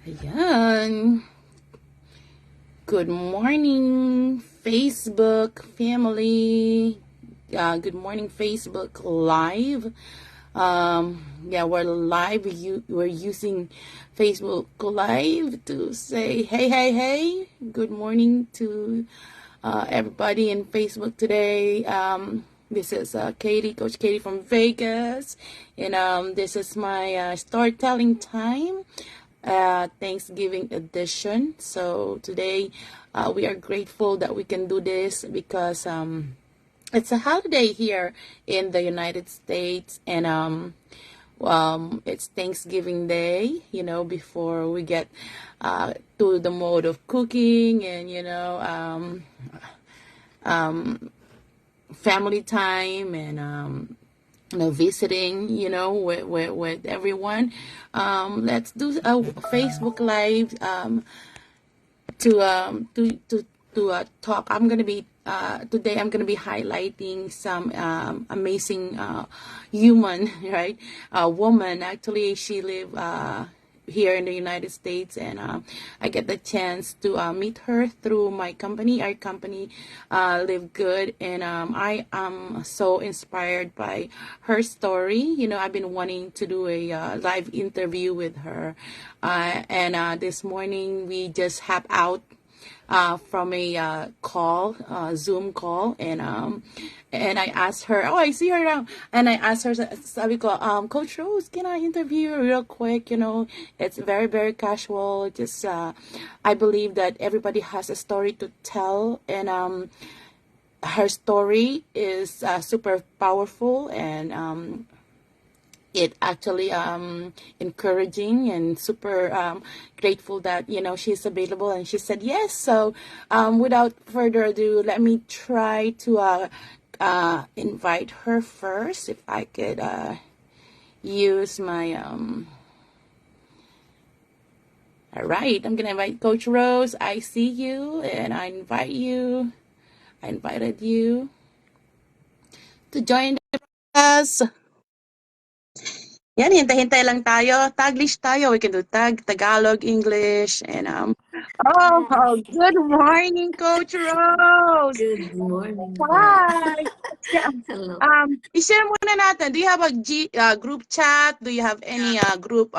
Ayan. Good morning, Facebook family. Good morning, Facebook Live. Yeah, we're live. We're using Facebook Live to say hey, hey, hey. Good morning to everybody in Facebook today. This is Katie, Coach Katie from Vegas, and this is my storytelling time. Thanksgiving edition. So today we are grateful that we can do this because it's a holiday here in the United States, and it's Thanksgiving Day, before we get to the mode of cooking and, family time and, visiting, with everyone. Let's do a Facebook Live to talk. I'm gonna be today. I'm gonna be highlighting some amazing human, right? Woman. Actually, she live here in the United States, and I get the chance to meet her through my company. Our company, Live Good, and I am so inspired by her story. I've been wanting to do a live interview with her, and this morning we just hop out from a call, Zoom call, and I asked her, oh, I see her now, and I asked her, sabi ko, Coach Rose, can I interview you real quick? It's very, very casual. Just, I believe that everybody has a story to tell, and her story is super powerful, and it actually encouraging and super grateful that she's available, and she said yes. So without further ado, let me try to invite her first. If I could use my all right, I'm gonna invite Coach Rose. I see you, and I invited you to join us. Yan, hintay-hintay lang tayo. Taglish tayo. We can do Tagalog, English, and Hi. good morning, Coach Rose. Good morning po. Hi. Yeah. Hello. I-share muna natin. Do you have a group chat? Do you have any group?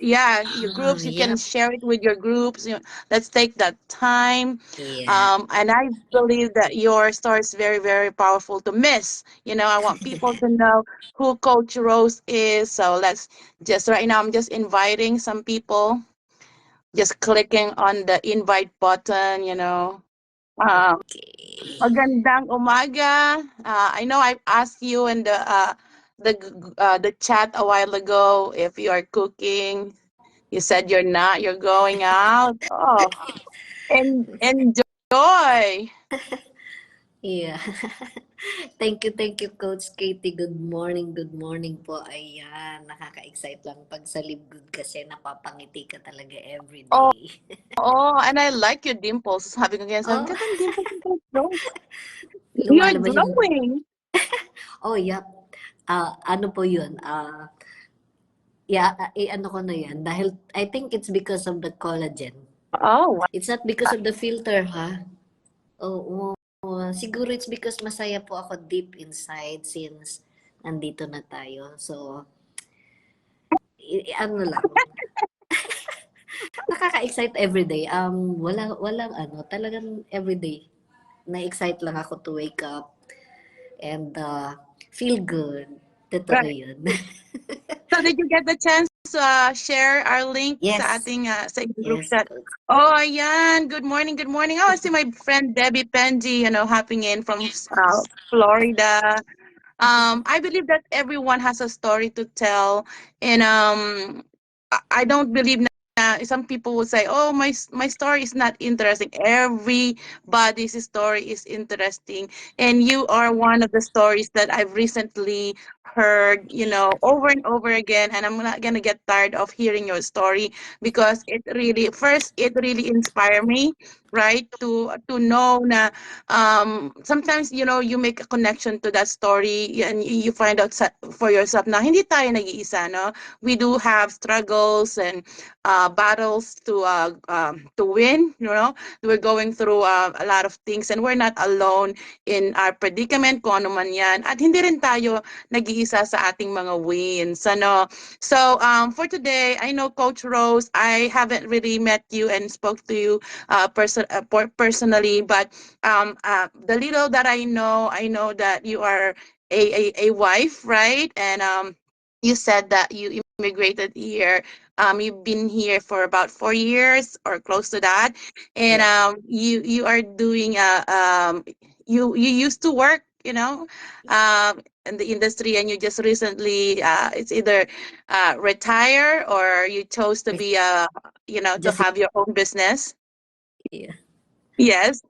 Your groups. You can Yep. share it with your groups. Let's take that time. Yeah. And I believe that your story is very, very powerful to miss. I want people to know who Coach Rose is. So let's just right now. I'm just inviting some people. Just clicking on the invite button. Um, Okay. Magandang umaga. I know I asked you in the chat a while ago if you are cooking. You said you're not. You're going out. Oh, and enjoy. Yeah. Thank you, Coach Katie. Good morning po. Ayan, nakaka-excite lang pag sa Libgood kasi napapangiti ka talaga every Oh, day. oh, and I like your dimples. Sabi ko ganyan, Oh, gandang dimples ng Coach Rose. You're lumalabas yung... glowing. Oh, yep. Ano po yun? Yeah, ano ko na yan. Dahil I think it's because of the collagen. Oh, It's not because of the filter, ha? Oo. Siguro it's because masaya po ako deep inside since nandito na tayo. So, ano lang, nakaka-excite everyday. Walang ano, talagang everyday. Na-excite lang ako to wake up and feel good. Totoo right. yun. So did you get the chance to share our link sa Yes. ating sa group Yes, chat? coach. Oh, ayan. Good morning, good morning. Oh, I see my friend Debbie Penji, hopping in from Florida. I believe that everyone has a story to tell, and I don't believe na some people will say, "Oh, my story is not interesting." Everybody's story is interesting, and you are one of the stories that I've recently heard, over and over again, and I'm not gonna get tired of hearing your story because it really inspired me, right? To know na sometimes you make a connection to that story and you find out for yourself na hindi tayo nag-iisa, no? We do have struggles and battles to win, we're going through a lot of things and we're not alone in our predicament kung ano man yan at hindi rin tayo nag-iisa sa ating mga wins, ano. So for today, I know Coach Rose, I haven't really met you and spoke to you personally, but the little that I know that you are a wife, right? And you said that you immigrated here. You've been here for about 4 years or close to that, and Yeah. you are doing you used to work, in the industry, and you just recently it's either retire or you chose to be to Just have your own business. yeah. Yes.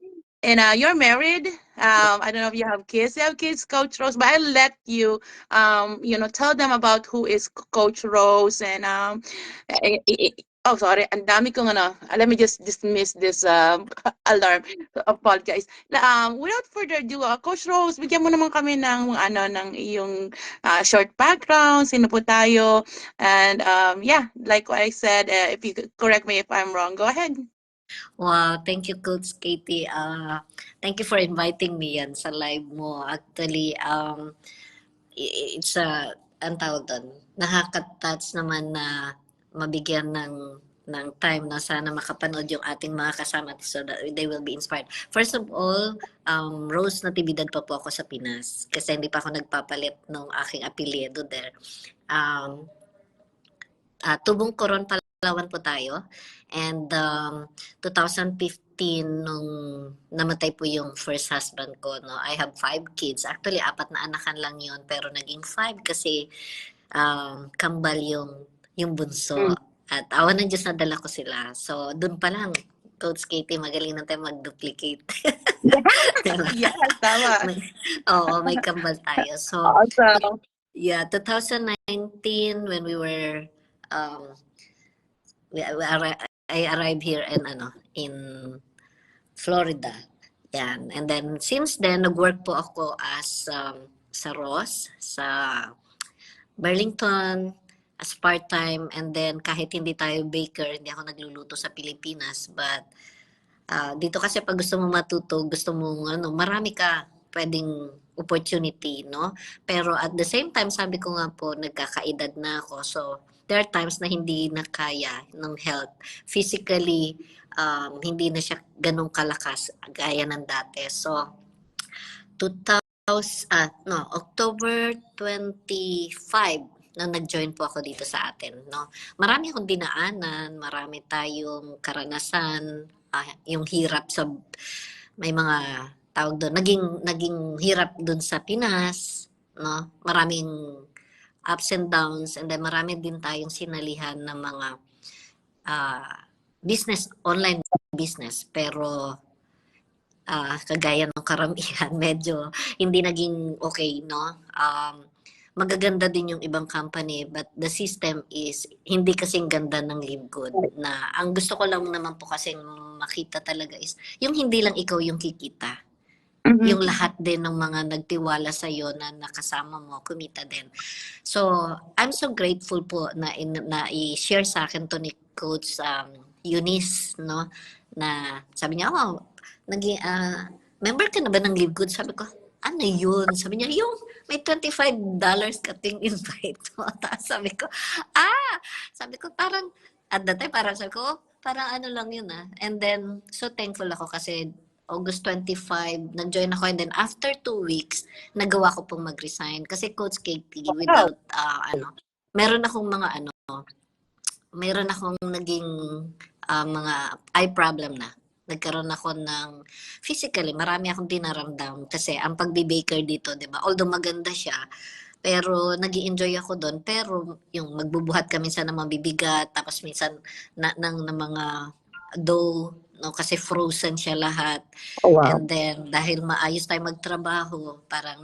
And you're married. I don't know if you have kids. You have kids, Coach Rose, but I'll let you, tell them about who is Coach Rose. And oh, sorry, ang dami kong ano. Let me just dismiss this alarm. Apologize. Without further ado, Coach Rose, bigyan mo naman kami ng iyong short background. Sino po tayo? And yeah, like what I said, if you could correct me if I'm wrong, go ahead. Wow, thank you, Coach Katie. Thank you for inviting me yan sa live mo. Actually, it's ang tawag doon, nakaka-touch naman na mabigyan ng time na sana makapanood yung ating mga kasama so that they will be inspired. First of all, Rose Natividad pa po ako sa Pinas kasi hindi pa ako nagpapalit ng aking apelyido there. Tubong Coron, Palawan po tayo. And 2015 nung namatay po yung first husband ko, no, I have 5 kids. Actually, 4 na anakan lang yun, pero naging 5 kasi kambal yung bunso. At awan ng Diyos, nadala ko sila. So, dun pa lang, Coach Katie, magaling na tayo mag-duplicate. Yes, tama. Oo, may kambal tayo. So, Awesome. yeah, 2019 when we were I arrived here in Florida. Yan. And then since then nag-work po ako as sa Ross, sa Burlington as part-time, and then kahit hindi tayo baker, hindi ako nagluluto sa Pilipinas, but dito kasi pag gusto mo matuto, gusto mo marami ka pwedeng opportunity, no? Pero at the same time, sabi ko nga po, nagkakaedad na ako. So, there are times na hindi na kaya ng health. Physically, hindi na siya ganun kalakas gaya ng dati. So, October 25 nang nag-join po ako dito sa atin, no? Marami akong dinaanan, marami tayong karanasan, yung hirap sa may mga tawag doon, naging hirap doon sa Pinas, no? Maraming ups and downs, and then marami din tayong sinalihan ng mga business, online business, pero kagaya ng karamihan, medyo hindi naging okay, no? Magaganda din yung ibang company, but the system is hindi kasing ganda ng Live Good. Na ang gusto ko lang naman po kasing makita talaga is yung hindi lang ikaw yung kikita. Mm-hmm. Yung lahat din ng mga nagtiwala sa iyo na nakasama mo, kumita din. So, I'm so grateful po na i-share sa akin to ni Coach Eunice, no? Na sabi niya, member ka na ba ng Live Good? Sabi ko, ano yun? Sabi niya, yung may $25 kating invite mo. Tapos sabi ko, sabi ko parang, at that time, parang sabi ko, parang ano lang yun And then, so thankful ako kasi August 25, nag-join ako. And then after 2 weeks, nagawa ko pong mag-resign. Kasi Coach Katie, without, meron akong naging mga eye problem na. Nagkaroon ako ng physically, marami akong dinaramdam kasi ang pagbe-baker dito, 'di ba? Although maganda siya, pero nag-i-enjoy ako doon, pero yung magbubuhat kami minsan ng mabibigat, tapos minsan ng mga dough, no, kasi frozen siya lahat. Oh, wow. And then dahil maayos tayo magtrabaho, parang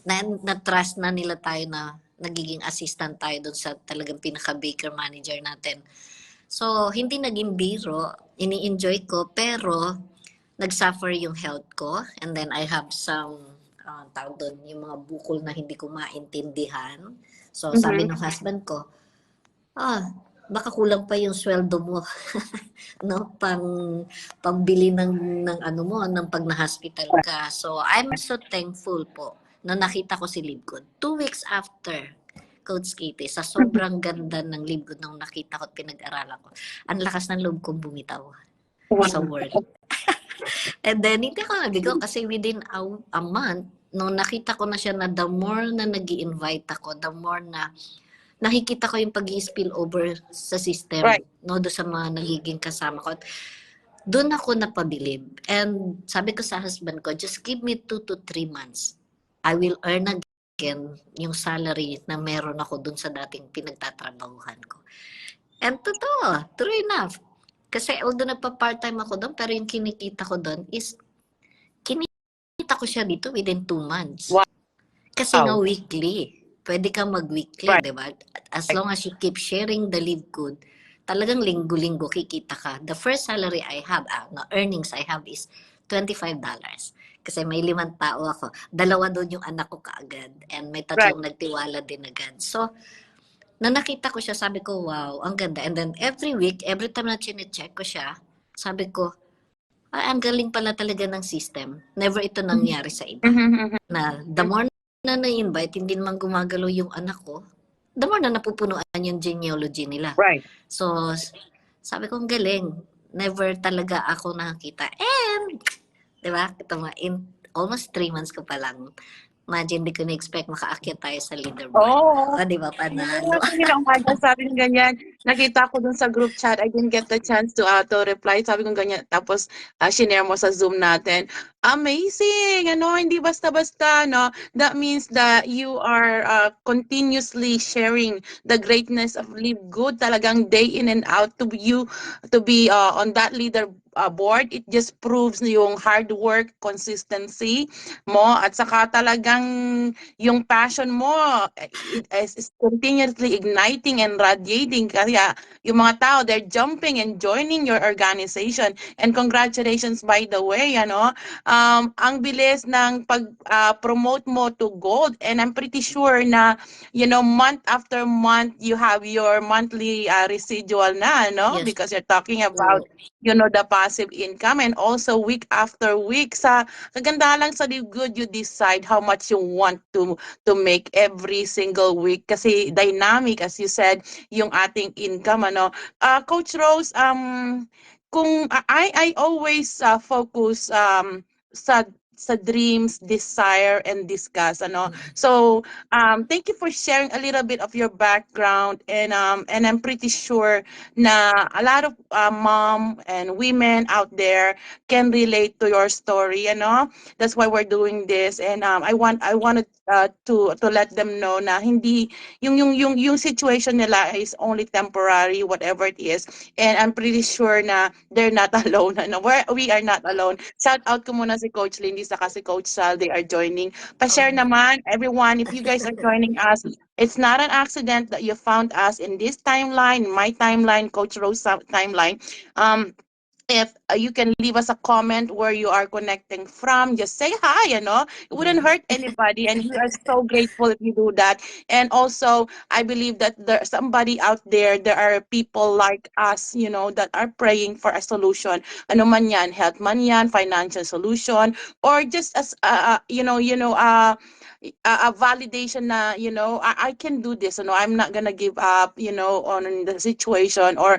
na-trust na nila tayo na nagiging assistant tayo doon sa talagang pinaka-baker manager natin. So, hindi naging biro, ini-enjoy ko, pero nag-suffer yung health ko. And then I have some, tawag doon, yung mga bukol na hindi ko maintindihan. So, sabi ng husband ko, baka kulang pa yung sweldo mo. No, pangbili ng ano mo, ng pag na-hospital ka. So, I'm so thankful po na nakita ko si Libgod. 2 weeks after, Coach Katie, sa sobrang ganda ng Libgod nung nakita ko at pinag-aralan ko, ang lakas ng loob kong bumitaw sa work. And then, hindi ako nabigo kasi within a month, nung nakita ko na siya na the more na nag invite ako, the more na nakikita ko yung pag-i-spill over sa system, Right. no, do sa mga nagiging kasama ko. Doon ako napabilib. And sabi ko sa husband ko, just give me 2 to 3 months. I will earn again yung salary na meron ako doon sa dating pinagtatrabahuhan ko. And totoo, true enough. Kasi although nagpa-part-time ako doon, pero yung kinikita ko doon is, kinikita ko siya dito within 2 months. Wow. Kasi nga weekly. Pwede kang mag-weekly, Right. diba? As long as you keep sharing the live good, talagang linggo-linggo kikita ka. The first salary I have, earnings I have is $25. Kasi may 5 tao ako. 2 doon yung anak ko kaagad. And may 3 nagtiwala din agad. So, na nakita ko siya, sabi ko, wow, ang ganda. And then every week, every time na chinecheck ko siya, sabi ko, ang galing pala talaga ng system. Never ito nangyari sa iba. Na the more na na-invite, hindi naman gumagalaw yung anak ko, the more na napupunuan yung genealogy nila. Right. So, sabi ko, ang galing. Never talaga ako nakakita. And, di ba, in almost 3 months ko pa lang, imagine, di ko na-expect makaakyat tayo sa leaderboard. Di ba, panalo. Sabi ng ganyan, nakita ko dun sa group chat, I didn't get the chance to reply. Sabi ko ganyan, tapos shinare mo sa Zoom natin. Amazing! Hindi basta-basta, no? That means that you are continuously sharing the greatness of Live Good, talagang day in and out to be on that leader board. It just proves yung hard work, consistency mo, at saka talagang yung passion mo is continuously igniting and radiating, kaya yung mga tao, they're jumping and joining your organization. And congratulations, by the way, ang bilis ng pag-promote mo to gold, and I'm pretty sure na month after month you have your monthly residual na, no? Yes. Because you're talking about the passive income, and also week after week. Sa kaganda lang sa Live Good, you decide how much you want to make every single week, kasi dynamic, as you said, yung ating income, Coach Rose, kung I always focus sa dreams, desire, and discuss, So, thank you for sharing a little bit of your background, and I'm pretty sure na a lot of mom and women out there can relate to your story, That's why we're doing this, and I wanted to let them know na hindi yung situation nila is only temporary, whatever it is, and I'm pretty sure na they're not alone, we are not alone. Shout out ko muna si Coach Lindy saka si Coach Sal, they are joining. Pa-share naman, everyone, if you guys are joining us, it's not an accident that you found us in this timeline, my timeline, Coach Rose timeline. If you can leave us a comment where you are connecting from, just say hi, it wouldn't hurt anybody, and we are so grateful if you do that. And also, I believe that there's somebody out there, there are people like us, that are praying for a solution. Ano man yan, health man yan, financial solution, or just as a validation na, I can do this, I'm not gonna give up, on the situation, or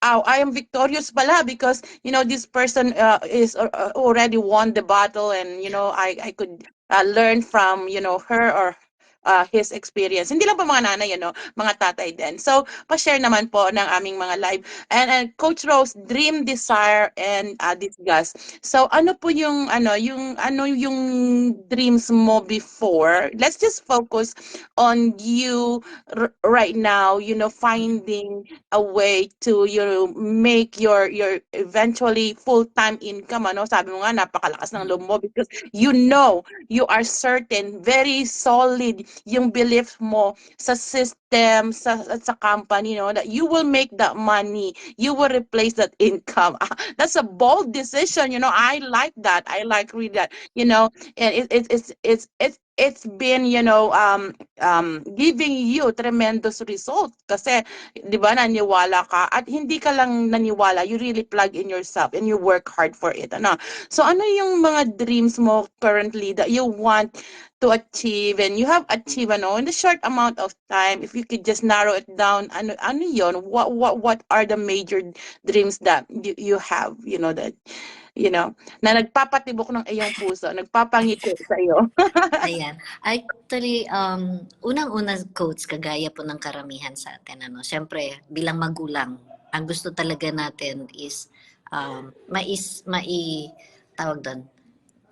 I am victorious pala because this person is already won the battle, and I could learn from her, or his experience. Hindi lang po mga nanay, mga tatay din. So, pa-share naman po ng aming mga live. And Coach Rose, dream, desire, and disgust. So, ano po yung dreams mo before? Let's just focus on you right now, finding a way to make your eventually full-time income, sabi mo nga napakalakas ng loob mo because you are certain, very solid yung belief mo sa system, sa company, that you will make that money, you will replace that income. That's a bold decision, I like that. I like read that, and it's been, giving you tremendous result kasi 'di ba naniwala ka at hindi ka lang naniwala, you really plug in yourself and you work hard for it, so ano yung mga dreams mo currently that you want to achieve and you have achieved, in the short amount of time? If you could just narrow it down, ano yon, what are the major dreams that you have, that na nagpapatibok ng iyong puso, nagpapangiti sa iyo? Ayan. Actually, unang-una, coach, kagaya po ng karamihan sa atin, siyempre, bilang magulang, ang gusto talaga natin is tawag doon,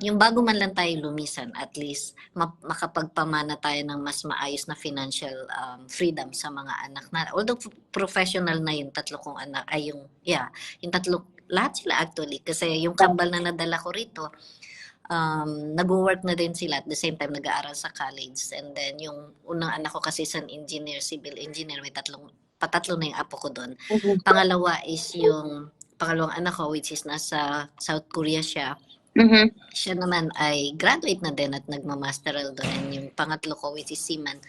yung bago man lang tayo lumisan, at least makapagpamana tayo ng mas maayos na financial freedom sa mga anak na. Although professional na yung tatlo kong anak, yung tatlo, lahat sila actually. Kasi yung kambal na nadala ko rito, nag-work na din sila at the same time nag-aaral sa college. And then yung unang anak ko kasi isang engineer, civil engineer, may patatlo na yung apo ko doon. Pangalawa is yung pangalawang anak ko, which is nasa South Korea siya. Siya naman ay graduate na din at nagmamasteral doon. And yung pangatlo ko, which is Seaman,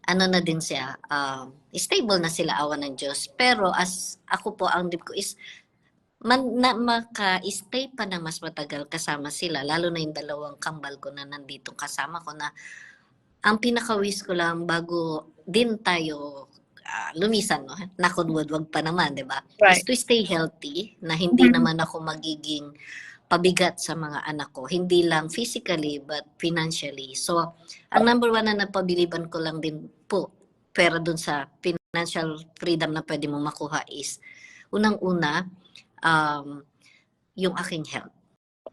ano na din siya, stable na sila, awa ng Diyos. Pero as ako po, ang dream ko is maka-stay pa na mas matagal kasama sila, lalo na yung dalawang kambal ko na nandito kasama ko, na ang pinaka-wish ko lang bago din tayo lumisan, no? Knock on wood, wag pa naman, di ba? Right. Is to stay healthy, na hindi naman ako magiging pabigat sa mga anak ko, hindi lang physically but financially. So, ang number one na napabiliban ko lang din po, pero dun sa financial freedom na pwede mo makuha is, unang-una, yung aking health.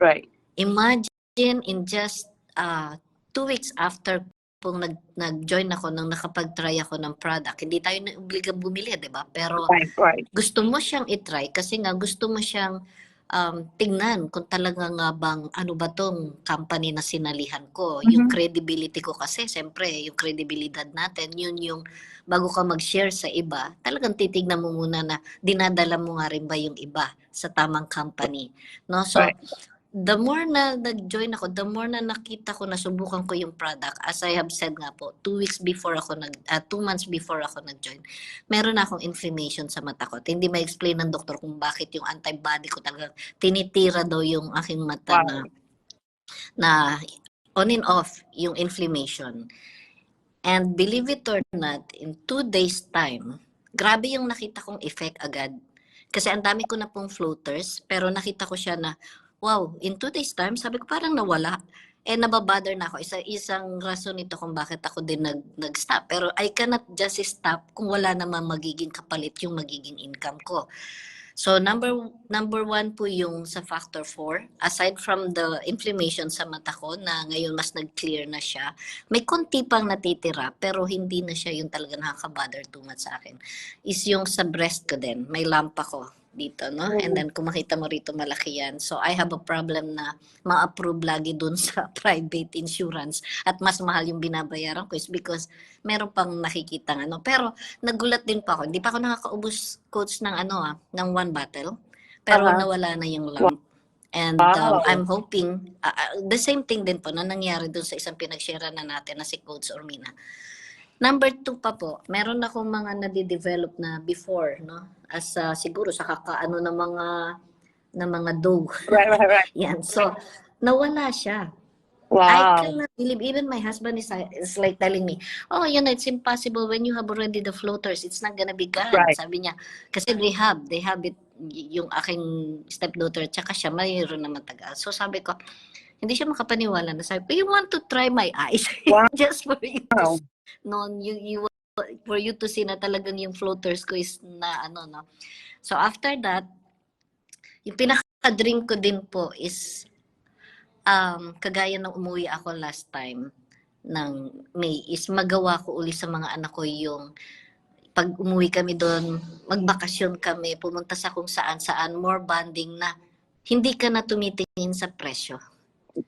Right. Imagine in just 2 weeks after pong nag-join ako, nang nakapag-try ako ng product, hindi tayo na-obliga bumili, di ba? Pero right. Gusto mo siyang i-try kasi nga gusto mo siyang tingnan kung talaga nga bang ano ba tong company na sinalihan ko. Yung credibility ko kasi, siyempre, yung credibilidad natin, yun yung bago ka mag-share sa iba, talagang titignan mo muna na dinadala mo nga rin ba yung iba sa tamang company. No? So, Right. the more na nag-join ako, the more na nakita ko, nasubukan ko yung product, as I have said nga po, 2 months before ako nag-join, meron na akong inflammation sa mata ko. Hindi ma-explain ng doktor kung bakit yung antibody ko talagang tinitira daw yung aking mata. Wow. na on and off yung inflammation. And believe it or not, in 2 days time, grabe yung nakita kong effect agad. Kasi ang dami ko na pong floaters, pero nakita ko siya na, wow, in 2 days time, sabi ko parang nawala. Nababother na ako. Isang rason nito kung bakit ako din nag-stop. Pero I cannot just stop kung wala naman magiging kapalit yung magiging income ko. So number one po yung sa factor 4. Aside from the inflammation sa mata ko na ngayon mas nag-clear na siya, may konti pang natitira pero hindi na siya yung talaga nakaka-bother too much sa akin. Is yung sa breast ko din, may lump ako dito, no? And then kung makita mo rito, malaki yan. So I have a problem na ma-approve lagi dun sa private insurance at mas mahal yung binabayaran ko is because meron pang nakikita pero nagulat din pa ako. Hindi pa ako nakakaubos, coach, ng ng 1 bottle. Pero nawala na yung lump. And I'm hoping, the same thing din po na nangyari dun sa isang pinag-share na natin na si Coach Ormina. Number 2 pa po, meron akong mga nade-develop na before, no? As siguro sa kakaano ng mga dough. Right. Yan. So, nawala siya. Wow. I cannot believe, even my husband is like telling me, oh, it's impossible when you have already the floaters. It's not gonna be gone. Right. Sabi niya, kasi they have it, yung aking stepdaughter, tsaka siya, mayroon na matagal. So sabi ko, Hindi siya makapaniwala na sabi ko, you want to try my eyes? Wow. Just for you to no, for you to see na talagang yung floaters ko is na ano, no. So after that, yung pinaka-dream ko din po is kagaya ng umuwi ako last time ng May is magawa ko uli sa mga anak ko yung pag umuwi kami doon, magbakasyon kami, pumunta sa kung saan-saan, more bonding na hindi ka na tumitingin sa presyo.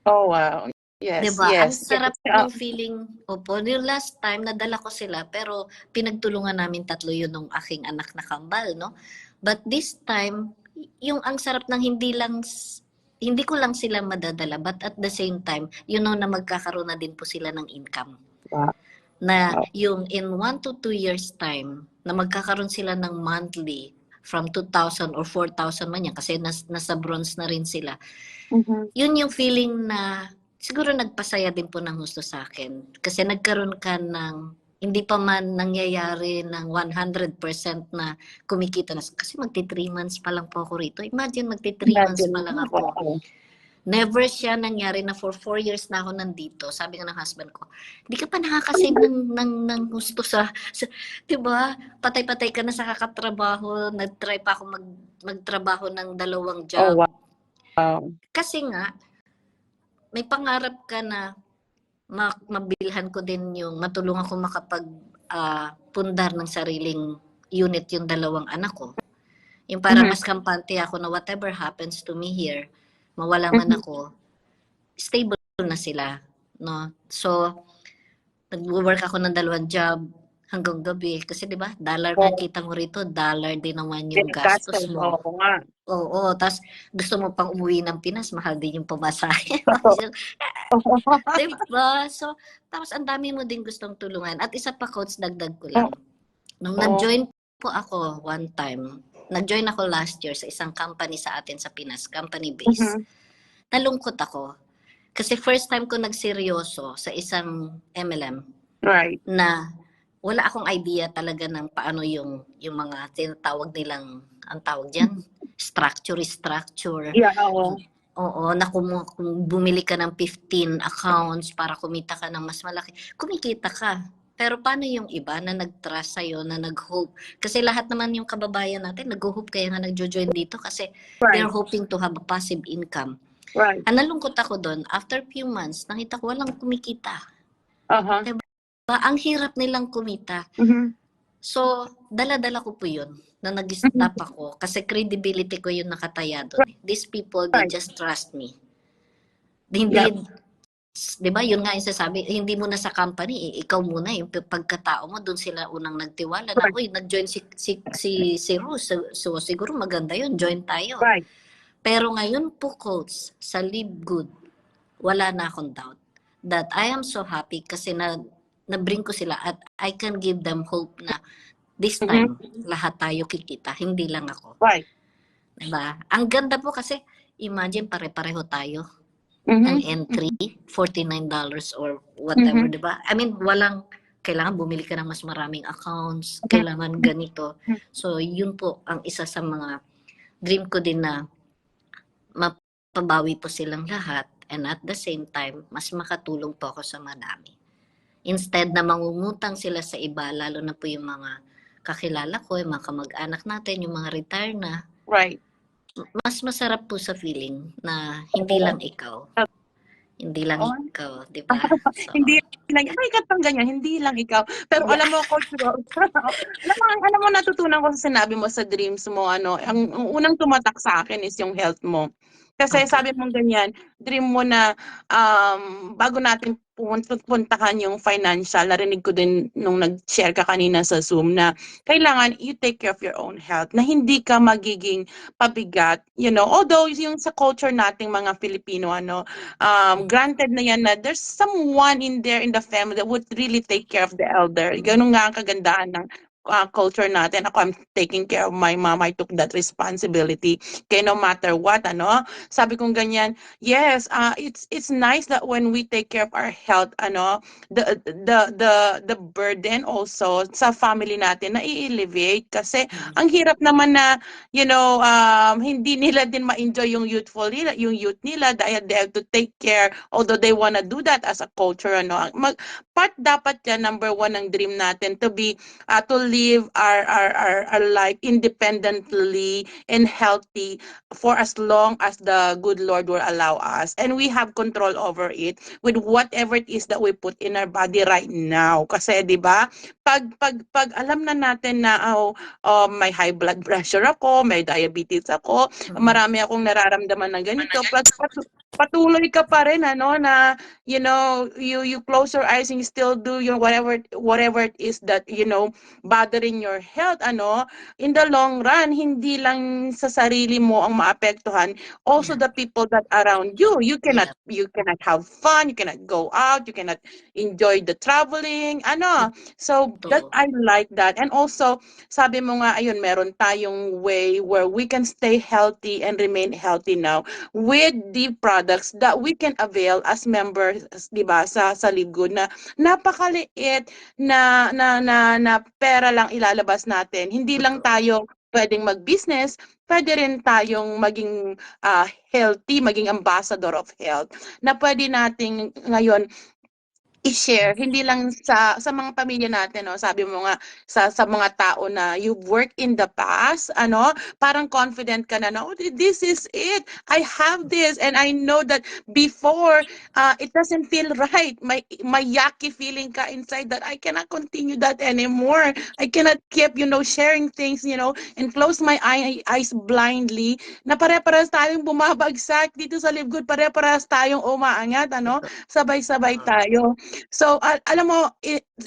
Oh, wow. Yes, Diba? Ang yes. sarap ng feeling. Opo, yung last time, nadala ko sila, pero pinagtulungan namin tatlo yun ng aking anak na kambal, no? But this time, yung ang sarap ng hindi ko lang sila madadala, but at the same time, na magkakaroon na din po sila ng income. Wow. Na yung in 1 to 2 years time, na magkakaroon sila ng monthly from 2,000 or 4,000 man yan, kasi nasa bronze na rin sila. Yun yung feeling na siguro nagpasaya din po ng gusto sa akin. Kasi nagkaroon ka ng, hindi pa man nangyayari ng 100% na kumikita na. Kasi magti 3 months pa lang po ako rito. Imagine magti 3 months pa lang ako. Never siya nangyari na for 4 years na ako nandito. Sabi nga ng husband ko, hindi ka pa nakakasave ng gusto sa diba? Patay-patay ka na sa kakatrabaho. Nag-try pa ako magtrabaho ng 2 job. Oh, wow. Kasi nga, may pangarap ka na mabilhan ko din yung matulungan ko pundar ng sariling unit yung 2 anak ko. Yung para mas kampante ako na whatever happens to me here, mawala man ako, stable na sila. No? So, nag-work ako ng 2 job hanggang gabi. Kasi di ba, dollar na kita mo rito, dollar din naman yung gastos mo. Oo, tapos gusto mo pang umuwi ng Pinas, mahal din yung pamasahe. Diba? So, tapos ang dami mo din gustong tulungan. At isa pa, coach, dagdag ko lang. Nung nag-join po ako one time, nag-join ako last year sa isang company sa atin sa Pinas, company base. Nalungkot ako. Kasi first time ko nagseryoso sa isang MLM. Right. Na wala akong idea talaga ng paano yung mga tinatawag nilang, ang tawag diyan, structure. Yeah, Oo, na kung bumili ka ng 15 accounts para kumita ka ng mas malaki, kumikita ka. Pero paano yung iba na nag-trust sa'yo, na nag-hope? Kasi lahat naman yung kababayan natin, nag-hope kaya nga nag-join dito kasi they're hoping to have a passive income. Right. Ang nalungkot ako doon, after few months, nakita ko walang kumikita. Diba? Ang hirap nilang kumita. So, dala-dala ko po yun na nag-stop ako kasi credibility ko yung nakataya doon. These people, they just trust me. Hindi, diba, yun nga yung sasabi, hindi mo na sa company, ikaw muna, yung pagkatao mo, doon sila unang nagtiwala na, uy, nag-join si Rose, so siguro maganda yun, join tayo. Right. Pero ngayon po, coach, sa Live Good, wala na akong doubt that I am so happy kasi na-bring ko sila at I can give them hope na this time, lahat tayo kikita, hindi lang ako. Right. Diba? Ang ganda po kasi, imagine pare-pareho tayo. Ang entry, $49 or whatever, diba? I mean, kailangan bumili ka ng mas maraming accounts, kailangan ganito. So, yun po ang isa sa mga dream ko din na mapabawi po silang lahat and at the same time, mas makatulong po ako sa madami. Instead na mangungutang sila sa iba, lalo na po yung mga kakilala ko, yung mga kamag-anak natin, yung mga retire na. Right. Mas masarap po sa feeling na hindi lang ikaw. Hindi lang ikaw, di ba? So, hindi lang, may katang ganyan, hindi lang ikaw. Pero alam mo, Coach Rose, alam mo, natutunan ko sa sinabi mo sa dreams mo, ang unang tumatak sa akin is yung health mo. Kasi sabi mong ganyan, dream mo na bago natin puntahan yung financial, narinig ko din nung nag-share ka kanina sa Zoom na kailangan you take care of your own health, na hindi ka magiging pabigat, although yung sa culture nating mga Filipino, granted na yan na there's someone in there in the family that would really take care of the elder. Ganun nga ang kagandahan ng culture natin. Ako, I'm taking care of my mom. I took that responsibility. Kaya no matter what, ano, sabi kong ganyan, yes, it's nice that when we take care of our health, ano, the burden also sa family natin na i-elevate kasi ang hirap naman na hindi nila din ma-enjoy yung youth nila dahil they have to take care, although they wanna do that as a culture, ano. Part dapat yan, number one ng dream natin to be, to live our life independently and healthy for as long as the good Lord will allow us. And we have control over it with whatever it is that we put in our body right now. Kasi, di ba, pag alam na natin na, may high blood pressure ako, may diabetes ako, marami akong nararamdaman ng ganito, patuloy ka pa rin, ano, na, you close your eyes and you still do your whatever it is that, bothering your health, ano, in the long run, hindi lang sa sarili mo ang maapektuhan, also the people that around you. You cannot have fun, you cannot go out, you cannot enjoy the traveling, ano. So that I like that. And also, sabi mo nga, ayun, meron tayong way where we can stay healthy and remain healthy now with the products that we can avail as members, 'di ba, sa Live Good, na napakaliit na pera lang ilalabas natin. Hindi lang tayo pwedeng mag-business, pwede rin tayong maging healthy, maging ambassador of health, na pwede nating ngayon i-share, hindi lang sa mga pamilya natin, no? Sabi mo nga, sa mga tao na you've worked in the past, ano, parang confident ka na, no, this is it, I have this, and I know that before, it doesn't feel right, may yucky feeling ka inside that I cannot continue that anymore, I cannot keep, sharing things, and close my eyes blindly, na pare-parehas tayong bumabagsak dito sa Live Good, pare-parehas tayong umaangat, ano, sabay-sabay tayo. So, alam mo,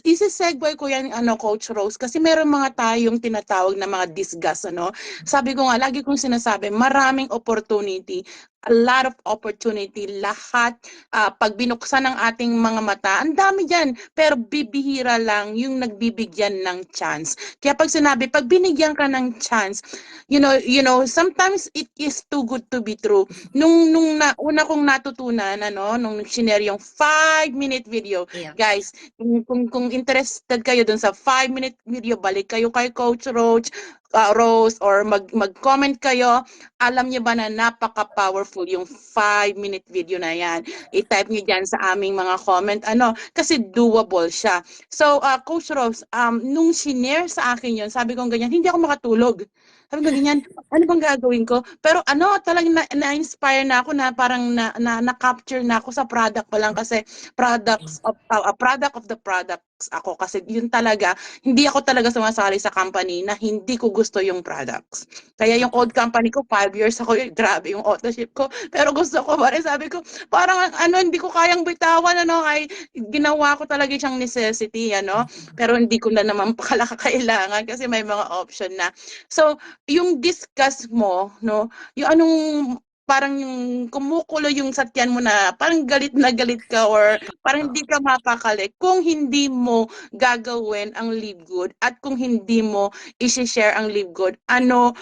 isi-segue ko yan, Coach Rose, kasi meron mga tayong tinatawag na mga disgust, ano. Sabi ko nga, lagi kong sinasabi, maraming opportunity, a lot of opportunity, lahat, pag binuksan ng ating mga mata, ang dami dyan, pero bibihira lang yung nagbibigyan ng chance. Kaya pag sinabi, pag binigyan ka ng chance, sometimes it is too good to be true. Nung una kong natutunan, nung shinare yung 5-minute video, guys, kung interested kayo dun sa 5-minute video, balik kayo kay Coach Rose, or mag-comment kayo. Alam niyo ba na napaka-powerful yung 5-minute video na yan? I-type niyo dyan sa aming mga comment, kasi doable siya. So, Coach Rose, nung shinare sa akin yun, sabi ko ganyan, hindi ako makatulog. Sabi ko ganyan, ano bang gagawin ko? Pero talagang na-inspire na ako, na parang na-capture na ako sa product ko lang, kasi product of the products ako, kasi yun talaga, hindi ako talaga sumasali sa company na hindi ko gusto yung products. Kaya yung old company ko, 5 years ako, grabe yung authorship ko, pero gusto ko pa rin, sabi ko, parang hindi ko kayang bitawan, ay ginawa ko talaga siyang necessity, pero hindi ko na naman pala kailangan kasi may mga option na. So, yung discuss mo, yung anong, parang yung kumukulo yung satyan mo na parang galit na galit ka, or parang hindi ka mapakali kung hindi mo gagawin ang Live Good, at kung hindi mo i-share ang Live Good, ang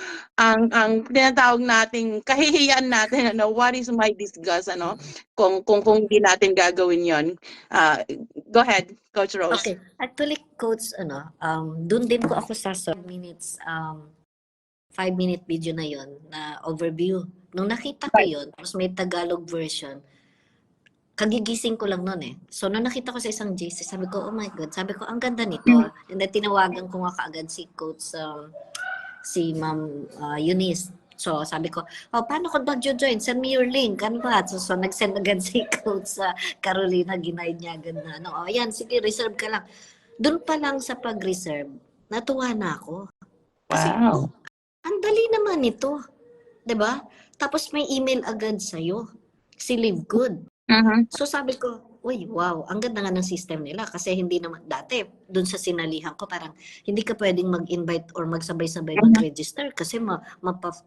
tinatawag nating kahihiyan natin, what is my disgust, kung hindi natin gagawin yon. Go ahead, Coach Rose. Okay, actually, Coach, dun din ko ako sa 5-minute video na yon, na overview. Nung nakita ko yun, tapos may Tagalog version, kagigising ko lang nun eh. So, nung nakita ko sa isang JC, sabi ko, oh my God, sabi ko, ang ganda nito. And then, tinawagan ko nga kaagad si Coach, si Ma'am Eunice. So, sabi ko, paano ko mag-join? Send me your link. Ano ba? So nag-send agad si Coach Carolina, ginaid niya agad na, ayan, sige, reserve ka lang. Doon pa lang sa pag-reserve, natuwa na ako. Kasi, wow, ang dali naman ito. 'Di ba? Tapos may email agad sa'yo. Si Live Good. So sabi ko, uy, wow, ang ganda nga ng system nila. Kasi hindi naman, dati, dun sa sinalihan ko, parang hindi ka pwedeng mag-invite or magsabay-sabay mag-register kasi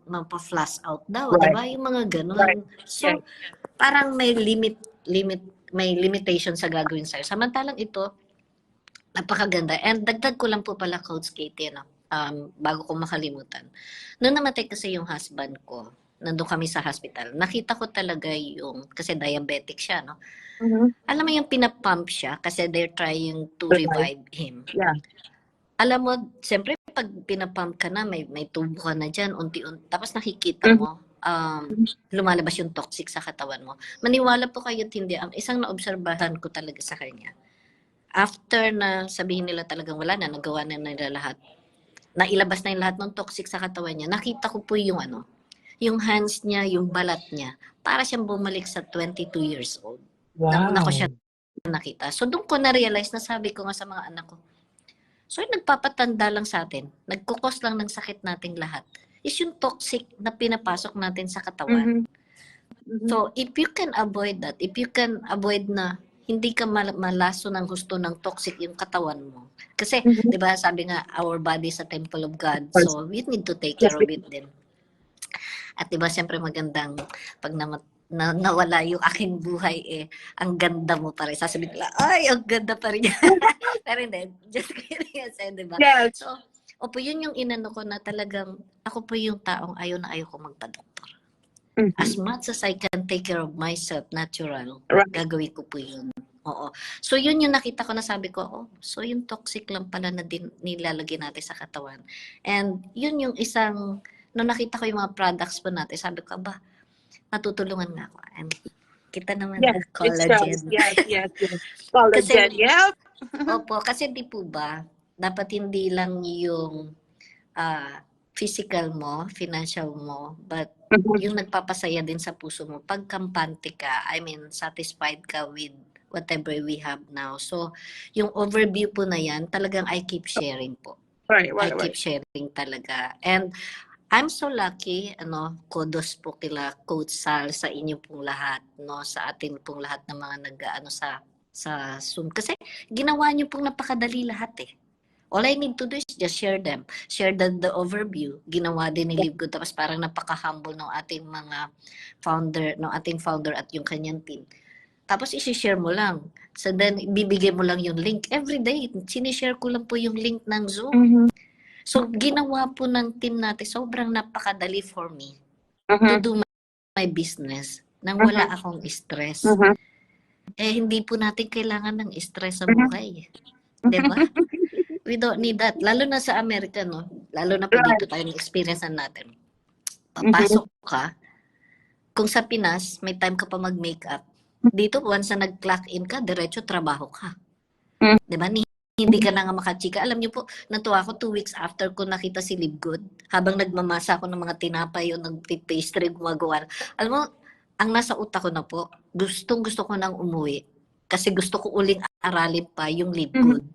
mapa-flash out daw. Right. 'Di ba? Yung mga ganun. Right. So, parang may limitation sa gagawin sa'yo. Samantalang ito, Napakaganda. And dagdag ko lang po pala, Coach Katie, bago ko makalimutan. Noong namatay kasi yung husband ko, nandun kami sa hospital, nakita ko talaga yung, kasi diabetic siya, no? Alam mo yung pinapump siya kasi they're trying to revive him. Yeah. Alam mo, siyempre pag pinapump ka na, may tubo ka na dyan, unti-unti, tapos nakikita mo, lumalabas yung toxic sa katawan mo. Maniwala po kayo't hindi, ang isang naobserbahan ko talaga sa kanya, after na sabihin nila talagang wala na, nagawa na nila lahat, nailabas na yung lahat ng toxic sa katawan niya, nakita ko po yung yung hands niya, yung balat niya, para siyang bumalik sa 22 years old. Nauna ko siya nakita. So doon ko na-realize na sabi ko nga sa mga anak ko, so nagpapatanda lang sa atin, nagkukos lang ng sakit nating lahat, is yung toxic na pinapasok natin sa katawan. So if you can avoid that, if you can avoid na hindi ka malaso ng gusto ng toxic yung katawan mo. Kasi, di ba, sabi nga, our body is a temple of God. So, we need to take care of it din. At di ba, siyempre magandang pag nawala yung aking buhay, ang ganda mo pa rin. Sasabihin nila, ay, ang ganda pa rin. Pero hindi, just kidding aside, di ba? Yes. So, opo, yun yung inano ko na talagang, ako po yung taong ayaw na ayaw ko magpa-doktor. As much as I can take care of myself, natural, gagawin ko po yun. Oo. So, yun yung nakita ko na sabi ko, so yung toxic lang pala na nilalagay natin sa katawan. And yun yung isang, nung nakita ko yung mga products po natin, sabi ko, matutulungan nga ako. And kita naman Yes, collagen. Yes. Collagen, yeah. Opo, kasi di po ba, dapat hindi lang yung physical mo, financial mo, but yung nagpapasaya din sa puso mo. Pag kampante ka, I mean, satisfied ka with whatever we have now. So, yung overview po na yan, talagang I keep sharing po. Right. I keep sharing talaga. And I'm so lucky, kudos po kila Coach Sal sa inyo pong lahat, sa atin pong lahat ng mga sa Zoom. Kasi ginawa niyo pong napakadali lahat eh. All I need to do is just share them. Share the overview. Ginawa din ni Live Good. Tapos parang napaka-humble ng ating mga founder at yung kanyang team. Tapos isi-share mo lang. So then, bibigay mo lang yung link. Every day, sinishare ko lang po yung link ng Zoom. So, ginawa po ng team natin, sobrang napakadali for me to do my business nang wala akong stress. Hindi po natin kailangan ng stress sa buhay. Diba? We don't need that. Lalo na sa Amerika, no? Lalo na po dito tayo ng experience natin. Papasok ka, kung sa Pinas, may time ka pa mag-makeup. Dito, once na nag-clock in ka, diretso trabaho ka. Diba? Hindi ka na nga makachika. Alam niyo po, natuwa ako 2 weeks after ko nakita si Live Good. Habang nagmamasa ako ng mga tinapay o nag-pastry, gumagawa. Alam mo, ang nasa utak ko na po, gusto ko nang umuwi. Kasi gusto ko uling aralin pa yung Live Good.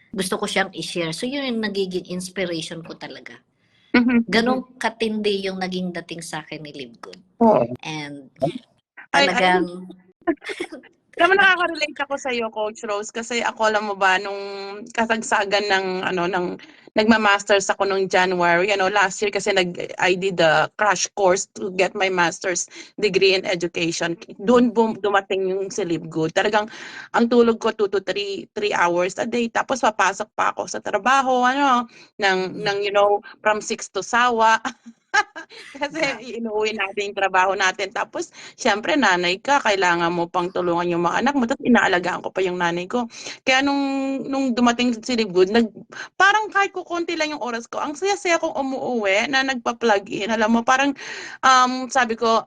Gusto ko siyang i-share. So, yun yung nagiging inspiration ko talaga. Ganong katindi yung naging dating sa akin ni Live Good. And talagang... Alam mo, nakaka-relate ako sa iyo, Coach Rose, kasi ako, alam mo ba, nung kasagsagan ng nagma-masters ako nung January, last year kasi I did a crash course to get my master's degree in education. Doon dumating yung si Live Good. Talagang ang tulog ko 2 to 3 hours a day, tapos papasok pa ako sa trabaho, from 6 to sawa. Kasi inuwi natin yung trabaho natin. Tapos, syempre, nanay ka, kailangan mo pang tulungan yung mga anak mo. Tapos, inaalagaan ko pa yung nanay ko. Kaya nung dumating si Live Good, parang kahit kukunti lang yung oras ko, ang saya-saya kong umuwi na nagpa-plug in. Alam mo, parang, sabi ko,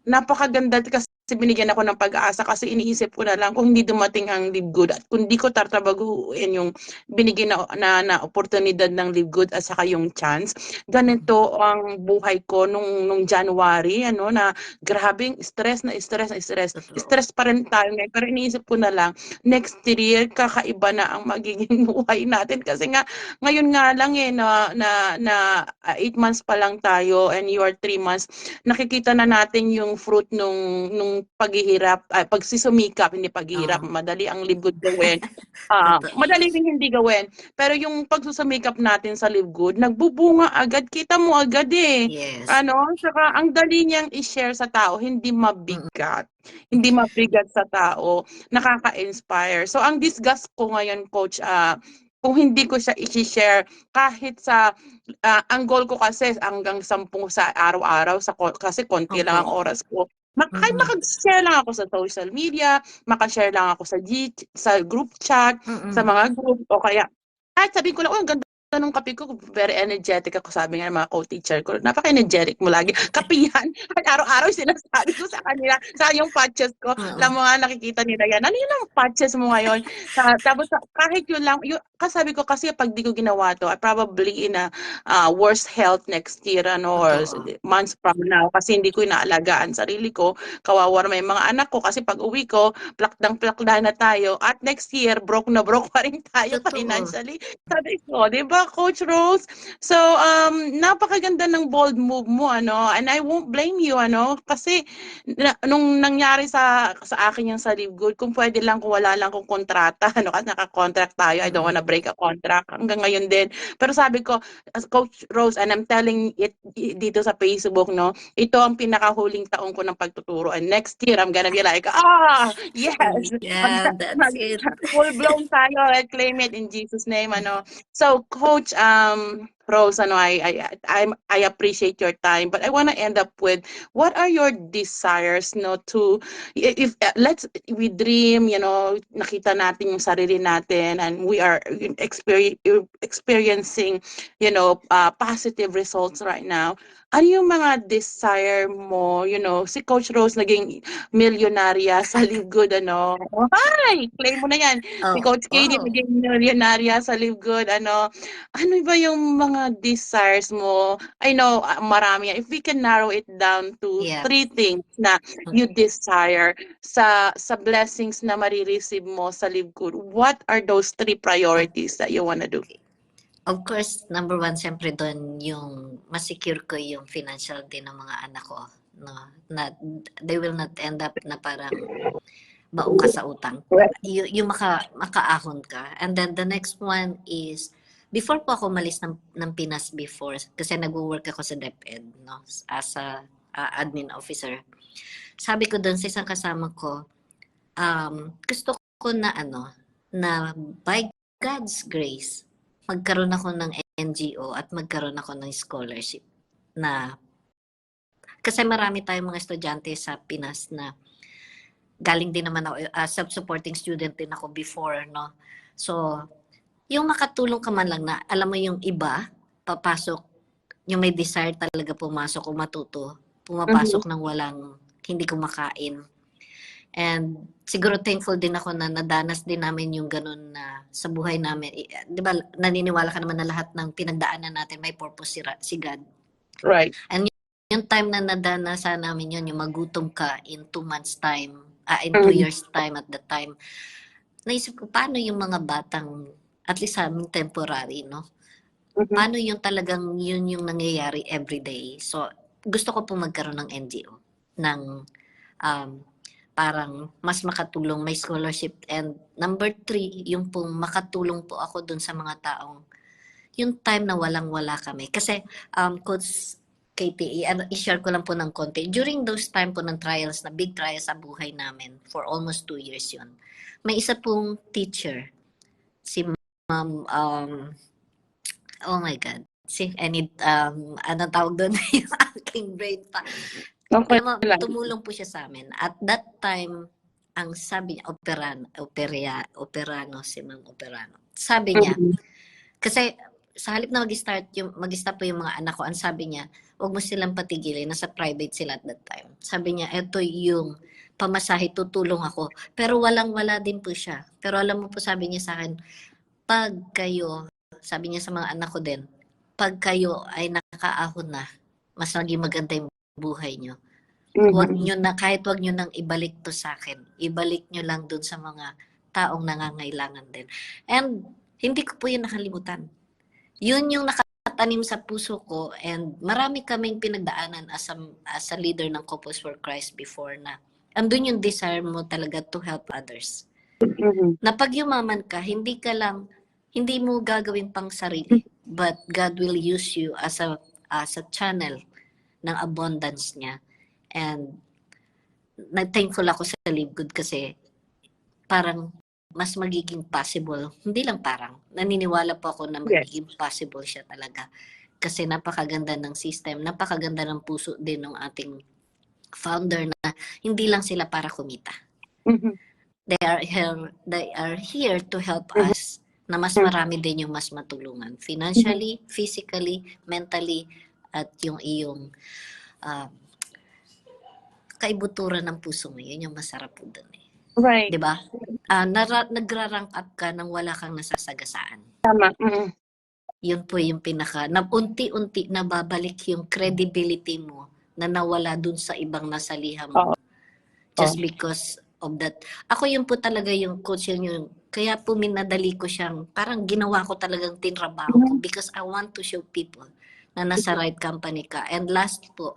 napakaganda kasi binigyan ako ng pag-asa kasi iniisip ko na lang kung hindi dumating ang Live Good at kung di ko tatrabaguin yung binigyan na oportunidad ng Live Good at saka yung chance. Ganito ang buhay ko nung January, na grabing stress. Stress pa rin tayo ngayon, pero iniisip ko na lang, next year, kakaiba na ang magiging buhay natin kasi nga, ngayon nga lang na 8 months pa lang tayo and you are 3 months, nakikita na natin yung fruit nung yung paghihirap, pagsusumikap, hindi paghihirap, Oo. madali ang Live Good gawin. Totoo Madali yan. rin hindi gawin. Pero yung pagsusumikap natin sa Live Good, nagbubunga agad, kita mo agad eh. Yes. Saka ang dali niyang i-share sa tao, hindi Mm. mabigat. Hindi mabigat sa tao, nakaka-inspire. So ang disgust ko ngayon, coach, kung hindi ko siya i-share kahit sa ang goal ko kasi hanggang 10 sa araw-araw kasi konti lang Opo. ang oras ko. Kahit Mm. makag-share lang ako sa social media, maka-share lang ako sa group chat, sa Mm. mga group o kaya kahit sabihin ko lang, "Oh, ang ganda nung kape ko, very energetic ako." Sabi nga ng mga co-teacher ko, "Napaka-energetic mo lagi." Kape yan. At araw-araw sinasabi ko sa kanila, sa yung patches ko. Oo. Alam mo nga, nakikita nila yan. Ano yun ang patches mo ngayon? Tapos kahit yun lang, kasabi ko kasi pag di ko ginawa to, I probably in a worse health next year, or Totoo. months from now, kasi hindi ko inaalagaan sarili ko. Kawawa naman yung mga anak ko kasi pag uwi ko, plakdang-plakda na tayo. At next year, broke na broke pa rin tayo Totoo. financially. Sabi ko, di ba, Coach Rose? So, napakaganda ng bold move mo, and I won't blame you, kasi nung nangyari sa akin yung sa Live Good, kung pwede lang, kung wala lang kung kontrata, kasi naka-contract tayo, I don't wanna Mm. break a contract, hanggang ngayon din. Pero sabi ko, as Coach Rose, and I'm telling it dito sa Facebook, ito ang pinakahuling taon ko ng pagtuturo, and next year, I'm gonna be like, yes! Yeah, that's it. Full blown tayo, and claim it in Jesus name, So, Coach Rose, I appreciate your time, but I want to end up with, what are your desires, to, if we dream, nakita natin yung sarili natin, and we are experiencing, positive results right now. Ano yung mga desire mo, si Coach Rose naging milyonarya sa Live Good, Hi! Claim mo na yan. Si Oh, Coach Katie wow. naging milyonarya sa Live Good, Ano ba yung mga desires mo? I know, marami yan. If we can narrow it down to Yeah. 3 things na you desire sa blessings na marireceive mo sa Live Good, what are those 3 priorities that you wanna do? Okay. Of course, number one, siyempre doon yung masecure ko yung financial din ng mga anak ko. No? Na they will not end up na parang baong ka sa utang. Yung makaahon ka. And then the next one is, before po ako malis ng Pinas before, kasi nag-work ako sa DepEd, no? As a admin officer. Sabi ko doon sa isang kasama ko, gusto ko na na by God's grace, magkaroon ako ng NGO at magkaroon ako ng scholarship na, kasi marami tayong mga estudyante sa Pinas na galing din naman ako, self-supporting student din ako before, no? So, yung makatulong ka man lang na, alam mo yung iba, papasok, yung may desire talaga pumasok o matuto, pumapasok ng walang, hindi kumakain. And siguro thankful din ako na nadanas din namin yung ganun na sa buhay namin. Di ba, naniniwala ka naman na lahat ng pinagdaanan natin may purpose si God. Right. And yung time na nadanasan namin yun, yung magutom ka in 2 months time, in 2 years time at the time, naisip ko, paano yung mga batang, at least sa aming temporary, no? Paano yung talagang yun yung nangyayari everyday? So, gusto ko po magkaroon ng NGO, ng parang mas makatulong, may scholarship. And number 3, yung pong makatulong po ako dun sa mga taong, yung time na walang-wala kami. Kasi, Coach Katie, i-share ko lang po ng konti. During those time po ng trials, na big trials sa buhay namin, for almost 2 years yun, may isa pong teacher, si Ma'am, oh my God, I need, anong tawag doon? Yung aking brain pa. Okay Alam mo, lang. tumulong po siya sa amin. At that time, ang sabi niya, Operano, si Ma'am Operano. Sabi niya, kasi sa halip na mag-start po yung mga anak ko, ang sabi niya, huwag mo silang patigilin, nasa private sila at that time. Sabi niya, eto yung pamasahe, tutulong ako. Pero walang-wala din po siya. Pero alam mo po, sabi niya sa akin, pag kayo, sabi niya sa mga anak ko din, pag kayo ay nakaahon na, mas maging maganda yung buhay nyo. Wag nyo na, kahit wag nyo nang ibalik to sa akin. Ibalik nyo lang dun sa mga taong nangangailangan din. And hindi ko po yun nakalimutan. Yun yung nakatanim sa puso ko, and marami kaming pinagdaanan as a leader ng Couples for Christ before na andun yung desire mo talaga to help others. Mhm. Na pag yumaman ka, hindi mo gagawin pang sarili, but God will use you as a channel ng abundance niya. And nag-thankful ako sa Live Good kasi parang mas magiging possible. Hindi lang parang, naniniwala po ako na Yes. magiging possible siya talaga. Kasi napakaganda ng system, napakaganda ng puso din ng ating founder na hindi lang sila para kumita. Mhm. They are here to help Mhm. us na mas marami din yung mas matulungan. Financially, physically, mentally, at yung iyong uh, kaibuturan ng puso mo. Yun yung masarap po dun eh. Right. 'Di ba? Nagra-rank up ka nang wala kang nasasagasaan. Tama. Mhm. Yun po yung pinaka, na unti-unti nababalik yung credibility mo na nawala dun sa ibang nasalihan mo. Oo. Just because of that. Ako yun po talaga yung coach yun. Kaya po minadali ko siyang, parang ginawa ko talagang tinrabaho ko because I want to show people na nasa right company ka. And last po,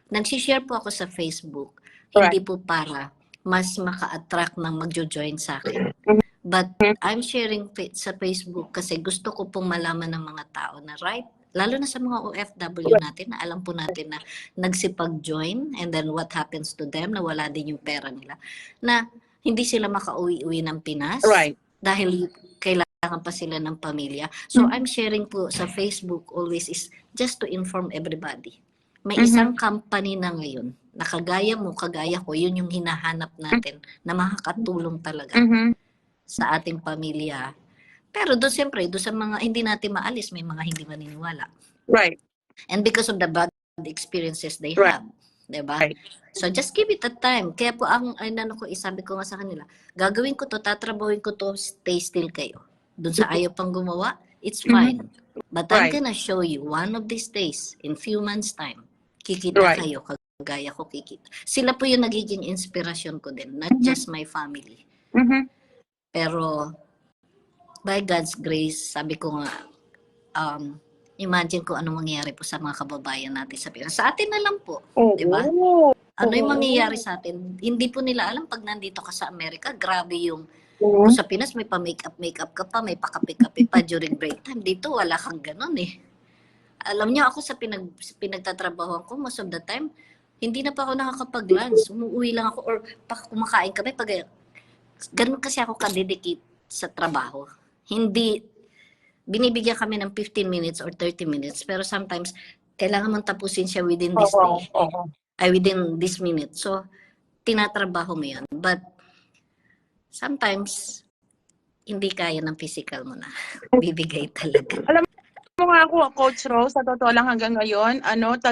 nagsishare po ako sa Facebook, hindi po para mas maka-attract ng magjo-join sa akin. But I'm sharing sa Facebook kasi gusto ko pong malaman ng mga tao na right, lalo na sa mga OFW natin na alam po natin na nagsipag-join and then what happens to them, na wala din yung pera nila, na hindi sila makauwi-uwi ng Pinas Right. dahil kailangan pa sila ng pamilya. So I'm sharing po sa Facebook always is just to inform everybody. May isang company na ngayon na kagaya mo, kagaya ko, yun yung hinahanap natin na makakatulong talaga sa ating pamilya. Pero doon siyempre, doon sa mga hindi natin maalis, may mga hindi maniniwala. Right. And because of the bad experiences they Right. have, diba? So just give it a time. Kaya po sabi ko nga sa kanila, gagawin ko to, tatrabahuin ko to, stay still kayo. Doon sa ayaw pang gumawa, it's fine. But I'm gonna show you one of these days, in few months time, kikita kayo, kagaya ko kikita. Sila po yung nagiging inspirasyon ko din, not just my family. Pero by God's grace, sabi ko nga, imagine ko anong mangyayari po sa mga kababayan natin sa Pinas. Sa atin na lang po, di ba? Ano yung mangyayari sa atin? Hindi po nila alam pag nandito ka sa Amerika, grabe yung kung sa Pinas may pa-makeup ka pa, may pakape-kape pa during break time. Dito wala kang ganun eh. Alam niyo ako sa pinagtatrabahoan ko, most of the time, hindi na pa ako nakakapag-lunch. Umuwi lang ako or kumakain kami pag ganun kasi ako kadedicate sa trabaho. Hindi, binibigyan kami ng 15 minutes or 30 minutes, pero sometimes, kailangan mong tapusin siya within this day. Within this minute. So, tinatrabaho mo yan. But, sometimes, hindi kaya ng physical mo na. Bibigay talaga. Alam mo nga ako, Coach Rose, sa totoo lang hanggang ngayon,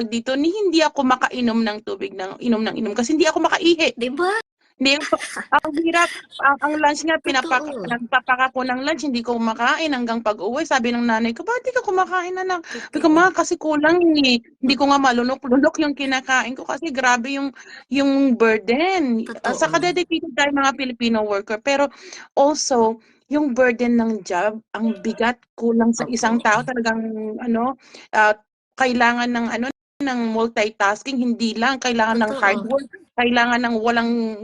dito, hindi ako makainom ng tubig, inom kasi hindi ako makaihi. Diba? Hindi, ang hirap. Ang lunch nga, nagpapaka ko ng lunch, hindi ko kumakain hanggang pag-uwi. Sabi ng nanay ko, ba't di ka kumakain na lang? Sabi ko, ma, kasi kulang eh. Hindi ko nga malunok-lunok yung kinakain ko kasi grabe yung burden. Saka dedicated tayo mga Filipino worker. Pero also, yung burden ng job, ang bigat, kulang sa isang tao. Talagang, kailangan ng multitasking, hindi lang kailangan ng hard work, kailangan ng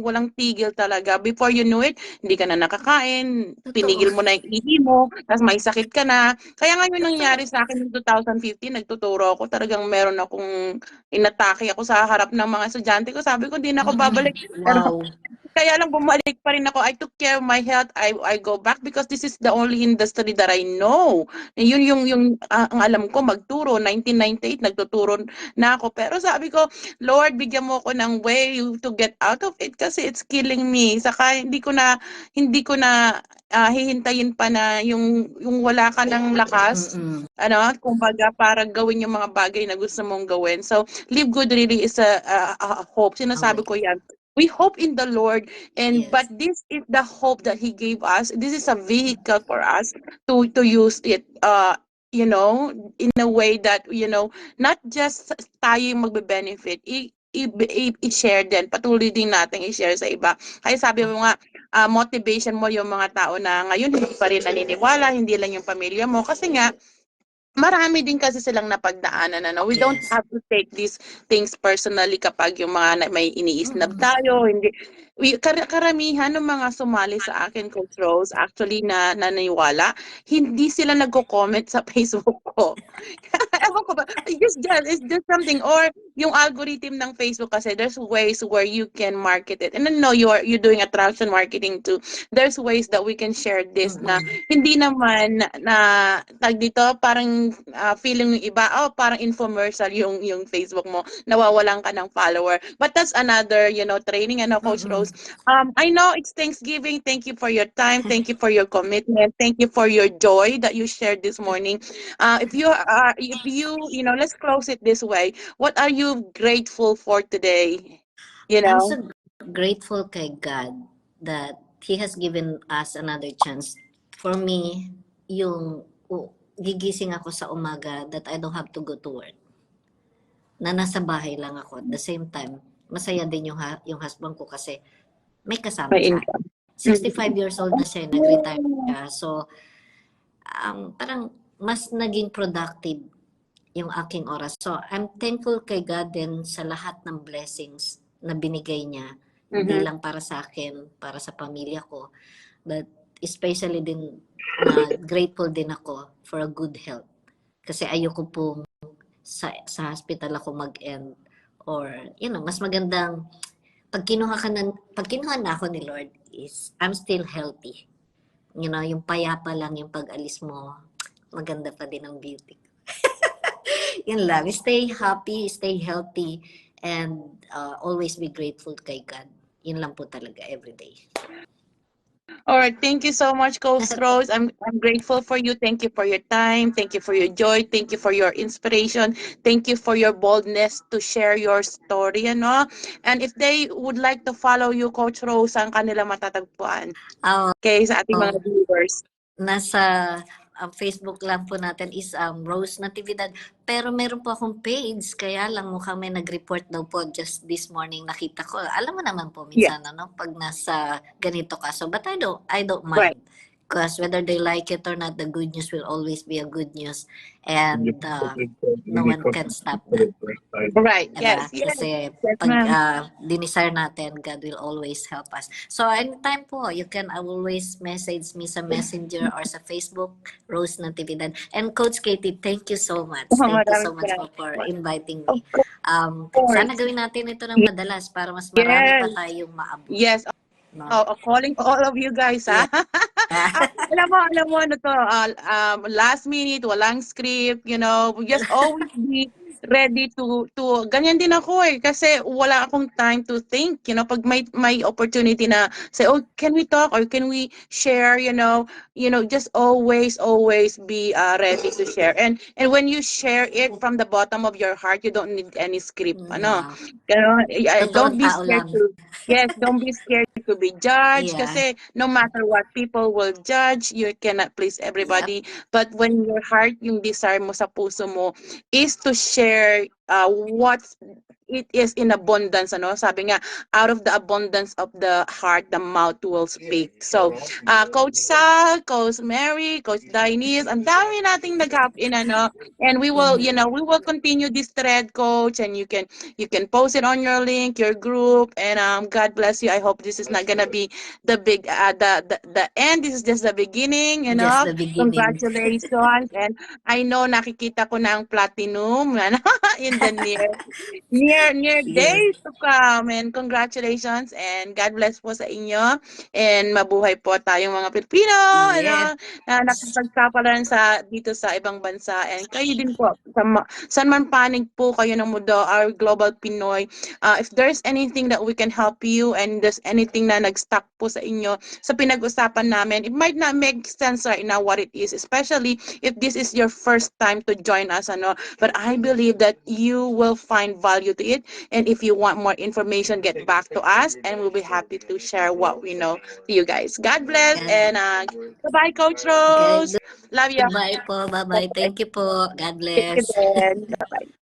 walang tigil talaga. Before you know it, hindi ka na nakakain, pinigil mo na yung ihi mo, tapos may sakit ka na. Kaya nga yung nangyari sa akin noong 2015, nagtuturo ako, talagang meron akong inatake ako sa harap ng mga estudyante ko. Sabi ko, hindi na ako babalik. Wow. Kaya lang bumalik pa rin ako. I took care of my health. I go back because this is the only industry that I know. Yun yung ang alam ko magturo. 1998 nagtuturo na ako. Pero sabi ko, Lord, bigyan mo ako ng way to get out of it kasi it's killing me. Saka hindi ko na hihintayin pa na yung wala ka ng lakas. Kumbaga para gawin yung mga bagay na gusto mong gawin. So, Live Good really is a hope. Sinasabi ko yan. We hope in the Lord, but this is the hope that He gave us. This is a vehicle for us to use it, in a way that, not just tayo yung magbe-benefit, i-share din, patuloy din natin i-share sa iba. Kaya sabi mo nga, motivation mo yung mga tao na ngayon hindi pa rin naniniwala, hindi lang yung pamilya mo, kasi nga, marami din kasi silang napagdaanan, ano. We don't Yes. have to take these things personally kapag yung mga may iniisnab Mm-mm. tayo, hindi. Karamihan ng mga sumali sa akin, Coach Rose, actually na naniwala, hindi sila nagko-comment sa Facebook ko. Ewan ko ba, it's just something, or yung algorithm ng Facebook kasi there's ways where you can market it. And I know you're doing attraction marketing too. There's ways that we can share this na Mm-mm. hindi naman na tag dito parang feeling ng iba, oh parang infomercial yung Facebook mo, nawawalan ka ng follower, but that's another training, Coach Mm-mm. Rose. I know it's Thanksgiving. Thank you for your time, thank you for your commitment, thank you for your joy that you shared this morning. If you let's close it this way. What are you grateful for today? I'm so grateful kay God that He has given us another chance. For me, yung gigising ako sa umaga that I don't have to go to work. Na nasa bahay lang ako. At the same time, masaya din yung husband ko kasi may kasama My siya. income. 65 years old na siya, nag-retire siya. So, parang mas naging productive yung aking oras. So, I'm thankful kay God din sa lahat ng blessings na binigay niya. Hindi Mhm. lang para sa akin, para sa pamilya ko. But especially din na grateful din ako for a good health. Kasi ayoko pong sa hospital ako mag-end. Or, mas magandang pag kinuha na ako ni Lord is I'm still healthy. Yung payapa lang yung pag-alis mo, maganda pa din ang beauty. Yun lang. Stay happy, stay healthy, and always be grateful kay God. Yun lang po talaga everyday. All right, thank you so much, Coach Rose. I'm grateful for you. Thank you for your time. Thank you for your joy. Thank you for your inspiration. Thank you for your boldness to share your story, And if they would like to follow you, Coach Rose, saan kanila matatagpuan? Okay, sa ating mga viewers. Nasa Facebook lang po natin is Rose Natividad. Pero meron po akong page, kaya lang mukhang may nag-report daw po just this morning nakita ko. Alam mo naman po minsan pag nasa ganito ka. So, but I don't mind. Right. Because whether they like it or not, the good news will always be a good news. And no one can stop that. Right. Diba? Yes. Kasi Yes, pag ma'am. dinisire natin, God will always help us. So anytime po, you can always message me sa Messenger or sa Facebook, Rose Natividad. And Coach Katie, thank you so much. Thank you so Maraming much salamat. for inviting Of me. Sana course. gawin natin ito ng madalas para mas marami pa Yes. tayong maabot. Yes. No? Calling all of you guys, ha? Alam mo, last minute, walang script, just always be ready to ganyan din ako kasi wala akong time to think, pag may opportunity na say, oh, can we talk or can we share, just always be ready to share. And when you share it from the bottom of your heart, you don't need any script, Yeah. don't Totoong be tao scared lang. to Yes, don't be scared to be judged Yeah. kasi no matter what people will judge, you cannot please Yep. everybody. But when your heart, yung desire mo sa puso mo is to share what it is in abundance, sabi nga, out of the abundance of the heart, the mouth will speak. So, Coach Sal, Coach Mary, Coach Dinese, ang dami nating nag-hop in, and we will, we will continue this thread, Coach, and you can post it on your link, your group, and God bless you. I hope this is not gonna be the big the end. This is just the beginning, Just the beginning. Congratulations. And I know nakikita ko na ang platinum in the near Yes. days to come. And congratulations and God bless po sa inyo. And mabuhay po tayong mga Pilipino, Yes. na nakapagkapalan dito sa ibang bansa. And kayo din po, saan man panig po kayo ng mundo, our global Pinoy. If there's anything that we can help you and there's anything na nag-stuck po sa inyo sa pinag-usapan namin, it might not make sense right now what it is, especially if this is your first time to join us, but I believe that you will find value to it. And if you want more information, get back to us and we'll be happy to share what we know to you guys. God bless and bye-bye, Coach Rose. Love you. Goodbye po. Bye-bye. Thank you po. God Thank you bless. then. Bye-bye.